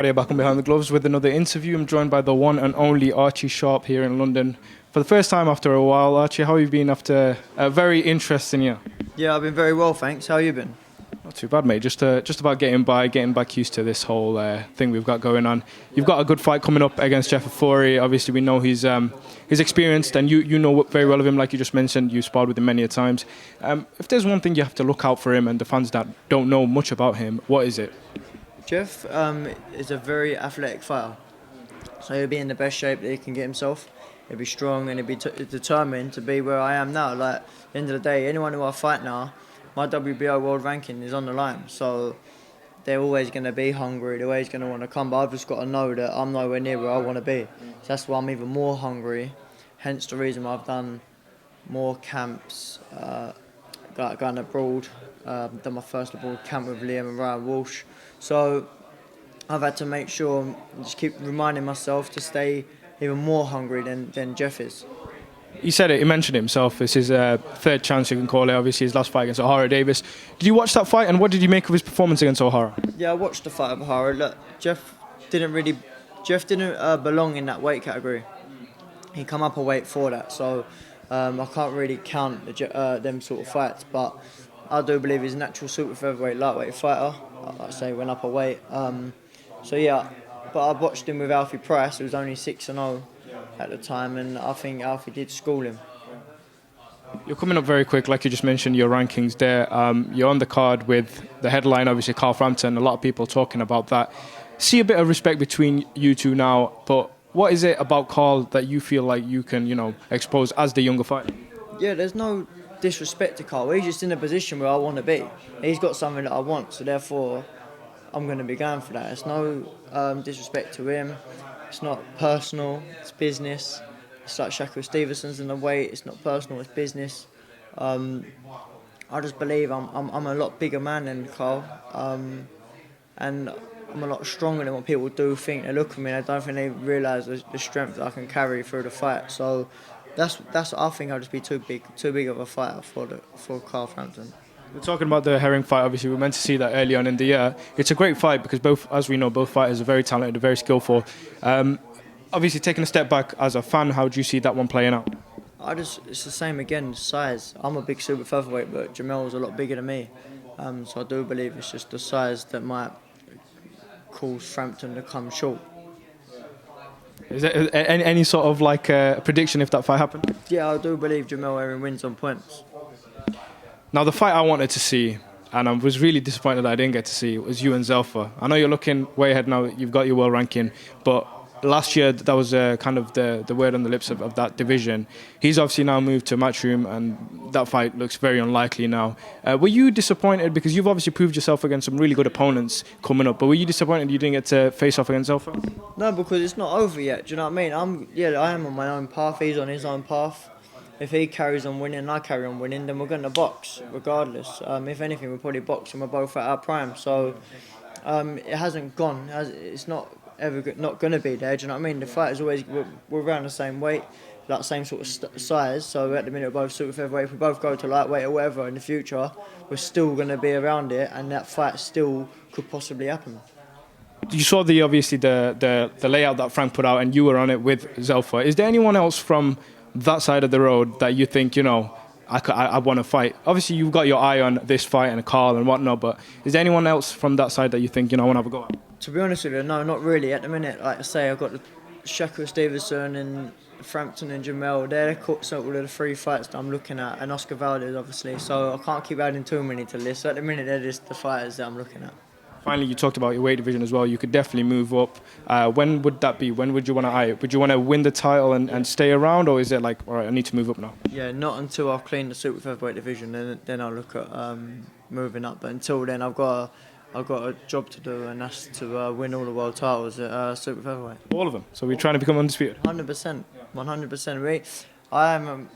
Friday back on Behind the Gloves with another interview. I'm joined by the one and only Archie Sharp here in London for the first time after a while. Archie, how have you been after a very interesting year? Yeah, I've been very well, thanks. How you been? Not too bad, mate. Just about getting back used to this whole thing we've got going on. You've got a good fight coming up against Jeff Ofori. Obviously, we know he's experienced, and you know very well of him, like you just mentioned. You sparred with him many a times. If there's one thing you have to look out for him, and the fans that don't know much about him, what is it? Jeff is a very athletic fighter, so he'll be in the best shape that he can get himself. He'll be strong and he'll be determined to be where I am now. Like, at the end of the day, anyone who I fight now, my WBO world ranking is on the line, so they're always going to be hungry, they're always going to want to come, but I've just got to know that I'm nowhere near where I want to be. So that's why I'm even more hungry, hence the reason why I've done more camps, going abroad, done my first abroad camp with Liam and Ryan Walsh. So I've had to make sure, just keep reminding myself to stay even more hungry than Jeff is. He said it, he mentioned it himself. It's his third chance, you can call it. Obviously, his last fight against O'Hara Davis. Did you watch that fight, and what did you make of his performance against O'Hara? Yeah, I watched the fight of O'Hara. Look, Jeff didn't belong in that weight category. He come up a weight for that, so I can't really count them sort of fights. But I do believe he's a natural super featherweight, lightweight fighter. Like I say, went up a weight. So yeah, but I watched him with Alfie Price, who was only 6-0 at the time, and I think Alfie did school him. You're coming up very quick, like you just mentioned, your rankings there. You're on the card with the headline, obviously, Carl Frampton. A lot of people talking about that. See a bit of respect between you two now, but what is it about Carl that you feel like you can, expose as the younger fighter? Yeah, there's no disrespect to Carl. He's just in a position where I want to be. He's got something that I want, so therefore I'm going to be going for that. It's no disrespect to him. It's not personal, it's business. It's like Shakur Stevenson's in the weight, it's not personal, it's business. I just believe I'm a lot bigger man than Carl, and I'm a lot stronger than what people do think. They look at me and I don't think they realise the strength that I can carry through the fight. So that's I think I'll just be too big of a fighter for Carl Frampton. We're talking about the Herring fight. Obviously, we were meant to see that early on in the year. It's a great fight because both, as we know, both fighters are very talented, very skillful. Obviously, taking a step back as a fan, how do you see that one playing out? It's the same again, size. I'm a big super featherweight, but Jamel's a lot bigger than me. So I do believe it's just the size that might cause Frampton to come short. Is there any sort of prediction if that fight happened? Yeah, I do believe Jamel Herring wins on points. Now, the fight I wanted to see, and I was really disappointed that I didn't get to see, was you and Zelfa. I know you're looking way ahead now, you've got your world ranking, but last year that was kind of the word on the lips of that division. He's obviously now moved to Matchroom, and that fight looks very unlikely now. Were you disappointed, because you've obviously proved yourself against some really good opponents coming up, but were you disappointed you didn't get to face off against Zelfa? No, because it's not over yet, do you know what I mean? I am on my own path, he's on his own path. If he carries on winning and I carry on winning, then we're going to box, regardless. If anything, we're probably boxing, we're both at our prime. So it hasn't gone. It's not ever not going to be there, do you know what I mean? The fight is always, we're around the same weight, like same sort of size. So at the minute, we're both super featherweight. If we both go to lightweight or whatever in the future, we're still going to be around it, and that fight still could possibly happen. You saw the layout that Frank put out, and you were on it with Zelfa. Is there anyone else from that side of the road that you think, I want to fight? Obviously, you've got your eye on this fight and Carl and whatnot, but is there anyone else from that side that you think, I want to have a go at? To be honest with you, no, not really. At the minute, like I say, I've got the Shakur Stevenson and Frampton and Jamel. They're sort of the three fights that I'm looking at, and Oscar Valdez, obviously. So I can't keep adding too many to the list. So at the minute, they're just the fighters that I'm looking at. Finally, you talked about your weight division as well. You could definitely move up. When would that be? When would you want to eye it? Would you want to win the title and stay around, or is it like, all right, I need to move up now? Yeah, not until I've cleaned the super featherweight division. Then I'll look at moving up. But until then, I've got a job to do, and that's to win all the world titles at super featherweight. All of them. So we're trying to become undisputed. 100%, 100%. I haven't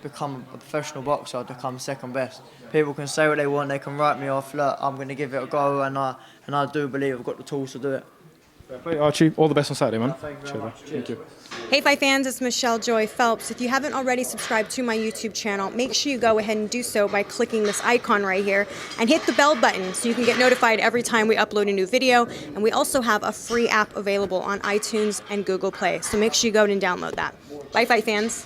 become a professional boxer. I've become second best. People can say what they want, they can write me off. Look, I'm going to give it a go, and I do believe I've got the tools to do it. Play Archie. All the best on Saturday, man. Thank you. Hey Fight fans, it's Michelle Joy Phelps. If you haven't already subscribed to my YouTube channel, make sure you go ahead and do so by clicking this icon right here and hit the bell button so you can get notified every time we upload a new video. And we also have a free app available on iTunes and Google Play, so make sure you go and download that. Bye Fight fans.